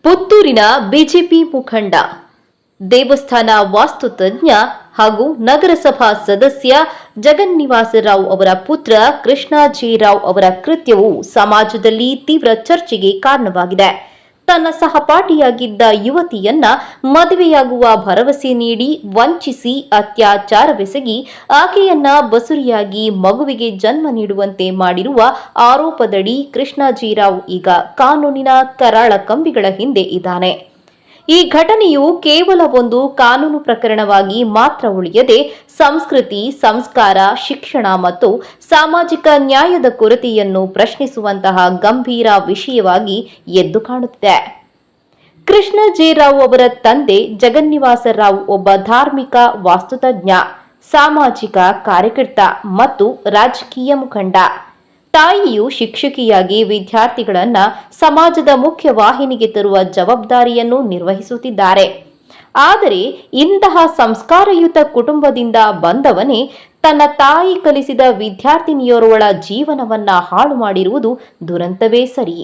ಪುತ್ತೂರಿನ ಬಿಜೆಪಿ ಮುಖಂಡ, ದೇವಸ್ಥಾನ ವಾಸ್ತುತಜ್ಞ ಹಾಗೂ ನಗರಸಭಾ ಸದಸ್ಯ ಜಗನ್ನಿವಾಸರಾವ್ ಅವರ ಪುತ್ರ ಕೃಷ್ಣ ಜೆ ರಾವ್ ಅವರ ಕೃತ್ಯವು ಸಮಾಜದಲ್ಲಿ ತೀವ್ರ ಚರ್ಚೆಗೆ ಕಾರಣವಾಗಿದೆ. ತನ್ನ ಸಹಪಾಠಿಯಾಗಿದ್ದ ಯುವತಿಯನ್ನ ಮದುವೆಯಾಗುವ ಭರವಸೆ ನೀಡಿ ವಂಚಿಸಿ ಅತ್ಯಾಚಾರವೆಸಗಿ ಆಕೆಯನ್ನ ಬಸುರಿಯಾಗಿ ಮಗುವಿಗೆ ಜನ್ಮ ನೀಡುವಂತೆ ಮಾಡಿರುವ ಆರೋಪದಡಿ ಕೃಷ್ಣ ಜೆ ರಾವ್ ಈಗ ಕಾನೂನಿನ ಕರಾಳ ಕಂಬಿಗಳ ಹಿಂದೆ ಇದ್ದಾನೆ. ಈ ಘಟನೆಯು ಕೇವಲ ಒಂದು ಕಾನೂನು ಪ್ರಕರಣವಾಗಿ ಮಾತ್ರ ಉಳಿಯದೆ ಸಂಸ್ಕೃತಿ, ಸಂಸ್ಕಾರ, ಶಿಕ್ಷಣ ಮತ್ತು ಸಾಮಾಜಿಕ ನ್ಯಾಯದ ಕೊರತೆಯನ್ನು ಪ್ರಶ್ನಿಸುವಂತಹ ಗಂಭೀರ ವಿಷಯವಾಗಿ ಎದ್ದು ಕಾಣುತ್ತಿದೆ. ಕೃಷ್ಣ ಜೆ ರಾವ್ ಅವರ ತಂದೆ ಜಗನ್ನಿವಾಸ ರಾವ್ ಒಬ್ಬ ಧಾರ್ಮಿಕ ವಾಸ್ತುತಜ್ಞ, ಸಾಮಾಜಿಕ ಕಾರ್ಯಕರ್ತ ಮತ್ತು ರಾಜಕೀಯ ಮುಖಂಡ. ತಾಯಿಯು ಶಿಕ್ಷಕಿಯಾಗಿ ವಿದ್ಯಾರ್ಥಿಗಳನ್ನ ಸಮಾಜದ ಮುಖ್ಯ ವಾಹಿನಿಗೆ ತರುವ ಜವಾಬ್ದಾರಿಯನ್ನು ನಿರ್ವಹಿಸುತ್ತಿದ್ದಾರೆ. ಆದರೆ ಇಂತಹ ಸಂಸ್ಕಾರಯುತ ಕುಟುಂಬದಿಂದ ಬಂದವನೇ ತನ್ನ ತಾಯಿ ಕಲಿಸಿದ ವಿದ್ಯಾರ್ಥಿನಿಯೋರ್ವಳ ಜೀವನವನ್ನ ಹಾಳು ಮಾಡಿರುವುದು ದುರಂತವೇ ಸರಿ.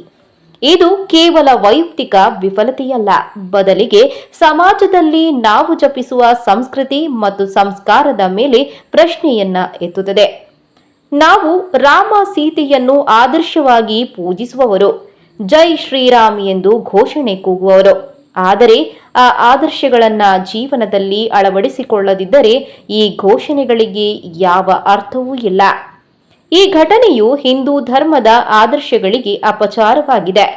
ಇದು ಕೇವಲ ವೈಯಕ್ತಿಕ ವಿಫಲತೆಯಲ್ಲ, ಬದಲಿಗೆ ಸಮಾಜದಲ್ಲಿ ನಾವು ಜಪಿಸುವ ಸಂಸ್ಕೃತಿ ಮತ್ತು ಸಂಸ್ಕಾರದ ಮೇಲೆ ಪ್ರಶ್ನೆಯನ್ನ ಎತ್ತುತ್ತದೆ. ನಾವು ರಾಮ ಸೀತೆಯನ್ನು ಆದರ್ಶವಾಗಿ ಪೂಜಿಸುವವರು, ಜೈ ಶ್ರೀರಾಮ್ ಎಂದು ಘೋಷಣೆ ಕೂಗುವವರು. ಆದರೆ ಆ ಆದರ್ಶಗಳನ್ನ ಜೀವನದಲ್ಲಿ ಅಳವಡಿಸಿಕೊಳ್ಳದಿದ್ದರೆ ಈ ಘೋಷಣೆಗಳಿಗೆ ಯಾವ ಅರ್ಥವೂ ಇಲ್ಲ. ಈ ಘಟನೆಯು ಹಿಂದೂ ಧರ್ಮದ ಆದರ್ಶಗಳಿಗೆ ಅಪಚಾರವಾಗಿದೆ.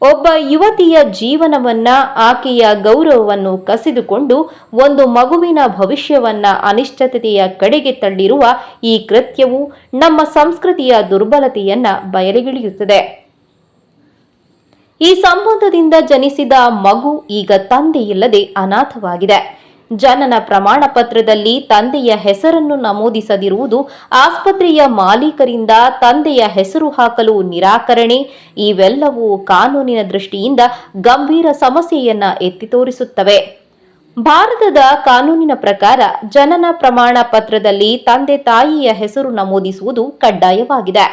ಒಬ್ಬ ಯುವತಿಯ ಜೀವನವನ್ನ, ಆಕೆಯ ಗೌರವವನ್ನು ಕಸಿದುಕೊಂಡು ಒಂದು ಮಗುವಿನ ಭವಿಷ್ಯವನ್ನ ಅನಿಶ್ಚಿತತೆಯ ಕಡೆಗೆ ತಳ್ಳಿರುವ ಈ ಕೃತ್ಯವು ನಮ್ಮ ಸಂಸ್ಕೃತಿಯ ದುರ್ಬಲತೆಯನ್ನ ಬಯಲಿಗೆಳೆಯುತ್ತದೆ. ಈ ಸಂಬಂಧದಿಂದ ಜನಿಸಿದ ಮಗು ಈಗ ತಂದೆಯಿಲ್ಲದೆ ಅನಾಥವಾಗಿದೆ. ಜನನ ಪ್ರಮಾಣ ಪತ್ರದಲ್ಲಿ ತಂದೆಯ ಹೆಸರನ್ನು ನಮೂದಿಸದಿರುವುದು, ಆಸ್ಪತ್ರೆಯ ಮಾಲೀಕರಿಂದ ತಂದೆಯ ಹೆಸರು ಹಾಕಲು ನಿರಾಕರಣೆ, ಇವೆಲ್ಲವೂ ಕಾನೂನಿನ ದೃಷ್ಟಿಯಿಂದ ಗಂಭೀರ ಸಮಸ್ಯೆಯನ್ನ ಎತ್ತಿ ತೋರಿಸುತ್ತವೆ. ಭಾರತದ ಕಾನೂನಿನ ಪ್ರಕಾರ ಜನನ ಪ್ರಮಾಣ ಪತ್ರದಲ್ಲಿ ತಂದೆ ತಾಯಿಯ ಹೆಸರು ನಮೂದಿಸುವುದು ಕಡ್ಡಾಯವಾಗಿದೆ.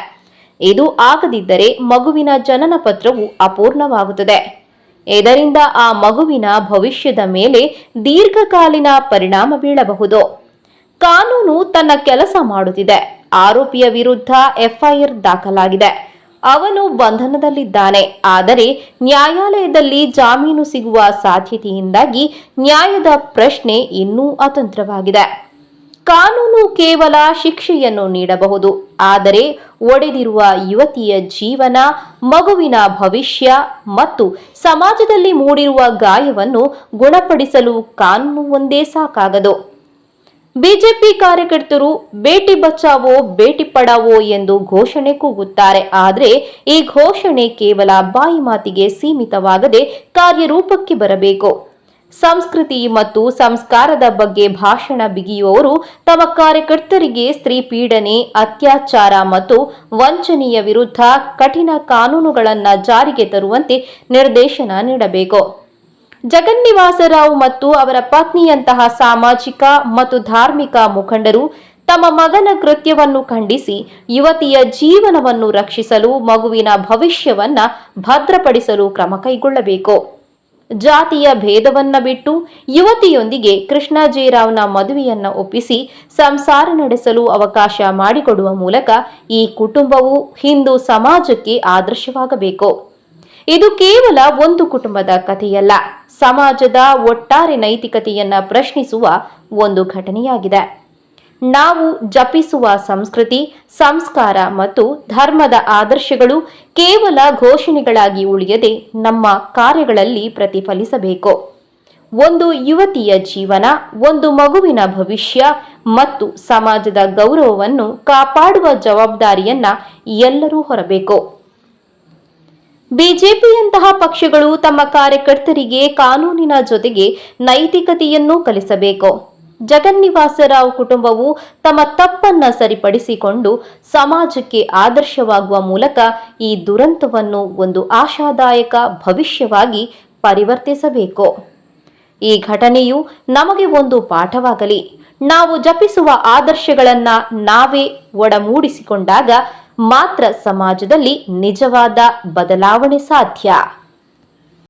ಇದು ಆಗದಿದ್ದರೆ ಮಗುವಿನ ಜನನ ಪತ್ರವು ಅಪೂರ್ಣವಾಗುತ್ತದೆ. ಇದರಿಂದ ಆ ಮಗುವಿನ ಭವಿಷ್ಯದ ಮೇಲೆ ದೀರ್ಘಕಾಲೀನ ಪರಿಣಾಮ ಬೀಳಬಹುದು. ಕಾನೂನು ತನ್ನ ಕೆಲಸ ಮಾಡುತ್ತಿದೆ. ಆರೋಪಿಯ ವಿರುದ್ಧ ಎಫ್ಐಆರ್ ದಾಖಲಾಗಿದೆ. ಅವನು ಬಂಧನದಲ್ಲಿದ್ದಾನೆ. ಆದರೆ ನ್ಯಾಯಾಲಯದಲ್ಲಿ ಜಾಮೀನು ಸಿಗುವ ಸಾಧ್ಯತೆಯಿಂದಾಗಿ ನ್ಯಾಯದ ಪ್ರಶ್ನೆ ಇನ್ನೂ ಅತಂತ್ರವಾಗಿದೆ. ಕಾನೂನು ಕೇವಲ ಶಿಕ್ಷೆಯನ್ನು ನೀಡಬಹುದು, ಆದರೆ ಒಡೆದಿರುವ ಯುವತಿಯ ಜೀವನ, ಮಗುವಿನ ಭವಿಷ್ಯ ಮತ್ತು ಸಮಾಜದಲ್ಲಿ ಮೂಡಿರುವ ಗಾಯವನ್ನು ಗುಣಪಡಿಸಲು ಕಾನೂನು ಒಂದೇ ಸಾಕಾಗದು. ಬಿಜೆಪಿ ಕಾರ್ಯಕರ್ತರು ಬೇಟಿ ಬಚಾವೋ ಬೇಟಿ ಪಡಾವೋ ಎಂದು ಘೋಷಣೆ ಕೂಗುತ್ತಾರೆ. ಆದರೆ ಈ ಘೋಷಣೆ ಕೇವಲ ಬಾಯಿ ಮಾತಿಗೆ ಸೀಮಿತವಾಗದೆ ಕಾರ್ಯರೂಪಕ್ಕೆ ಬರಬೇಕು. ಸಂಸ್ಕೃತಿ ಮತ್ತು ಸಂಸ್ಕಾರದ ಬಗ್ಗೆ ಭಾಷಣ ಬಿಗಿಯುವವರು ತಮ್ಮ ಕಾರ್ಯಕರ್ತರಿಗೆ ಸ್ತ್ರೀ ಪೀಡನೆ, ಅತ್ಯಾಚಾರ ಮತ್ತು ವಂಚನೆಯ ವಿರುದ್ಧ ಕಠಿಣ ಕಾನೂನುಗಳನ್ನು ಜಾರಿಗೆ ತರುವಂತೆ ನಿರ್ದೇಶನ ನೀಡಬೇಕು. ಜಗನ್ನಿವಾಸರಾವ್ ಮತ್ತು ಅವರ ಪತ್ನಿಯಂತಹ ಸಾಮಾಜಿಕ ಮತ್ತು ಧಾರ್ಮಿಕ ಮುಖಂಡರು ತಮ್ಮ ಮಗನ ಕೃತ್ಯವನ್ನು ಖಂಡಿಸಿ ಯುವತಿಯ ಜೀವನವನ್ನು ರಕ್ಷಿಸಲು, ಮಗುವಿನ ಭವಿಷ್ಯವನ್ನ ಭದ್ರಪಡಿಸಲು ಕ್ರಮ ಕೈಗೊಳ್ಳಬೇಕು. ಜಾತಿಯ ಭೇದವನ್ನ ಬಿಟ್ಟು ಯುವತಿಯೊಂದಿಗೆ ಕೃಷ್ಣ ಜೆ ರಾವ್ನ ಮದುವೆಯನ್ನ ಒಪ್ಪಿಸಿ ಸಂಸಾರ ನಡೆಸಲು ಅವಕಾಶ ಮಾಡಿಕೊಡುವ ಮೂಲಕ ಈ ಕುಟುಂಬವು ಹಿಂದೂ ಸಮಾಜಕ್ಕೆ ಆದರ್ಶವಾಗಬೇಕು. ಇದು ಕೇವಲ ಒಂದು ಕುಟುಂಬದ ಕಥೆಯಲ್ಲ, ಸಮಾಜದ ಒಟ್ಟಾರೆ ನೈತಿಕತೆಯನ್ನ ಪ್ರಶ್ನಿಸುವ ಒಂದು ಘಟನೆಯಾಗಿದೆ. ನಾವು ಜಪಿಸುವ ಸಂಸ್ಕೃತಿ, ಸಂಸ್ಕಾರ ಮತ್ತು ಧರ್ಮದ ಆದರ್ಶಗಳು ಕೇವಲ ಘೋಷಣೆಗಳಾಗಿ ಉಳಿಯದೆ ನಮ್ಮ ಕಾರ್ಯಗಳಲ್ಲಿ ಪ್ರತಿಫಲಿಸಬೇಕು. ಒಂದು ಯುವತಿಯ ಜೀವನ, ಒಂದು ಮಗುವಿನ ಭವಿಷ್ಯ ಮತ್ತು ಸಮಾಜದ ಗೌರವವನ್ನು ಕಾಪಾಡುವ ಜವಾಬ್ದಾರಿಯನ್ನ ಎಲ್ಲರೂ ಹೊರಬೇಕು. ಬಿಜೆಪಿಯಂತಹ ಪಕ್ಷಗಳು ತಮ್ಮ ಕಾರ್ಯಕರ್ತರಿಗೆ ಕಾನೂನಿನ ಜೊತೆಗೆ ನೈತಿಕತೆಯನ್ನೂ ಕಲಿಸಬೇಕು. ಜಗನ್ನಿವಾಸರಾವ್ ಕುಟುಂಬವು ತಮ್ಮ ತಪ್ಪನ್ನ ಸರಿಪಡಿಸಿಕೊಂಡು ಸಮಾಜಕ್ಕೆ ಆದರ್ಶವಾಗುವ ಮೂಲಕ ಈ ದುರಂತವನ್ನು ಒಂದು ಆಶಾದಾಯಕ ಭವಿಷ್ಯವಾಗಿ ಪರಿವರ್ತಿಸಬೇಕು. ಈ ಘಟನೆಯು ನಮಗೆ ಒಂದು ಪಾಠವಾಗಲಿ. ನಾವು ಜಪಿಸುವ ಆದರ್ಶಗಳನ್ನ ನಾವೇ ಒಡಮೂಡಿಸಿಕೊಂಡಾಗ ಮಾತ್ರ ಸಮಾಜದಲ್ಲಿ ನಿಜವಾದ ಬದಲಾವಣೆ ಸಾಧ್ಯ.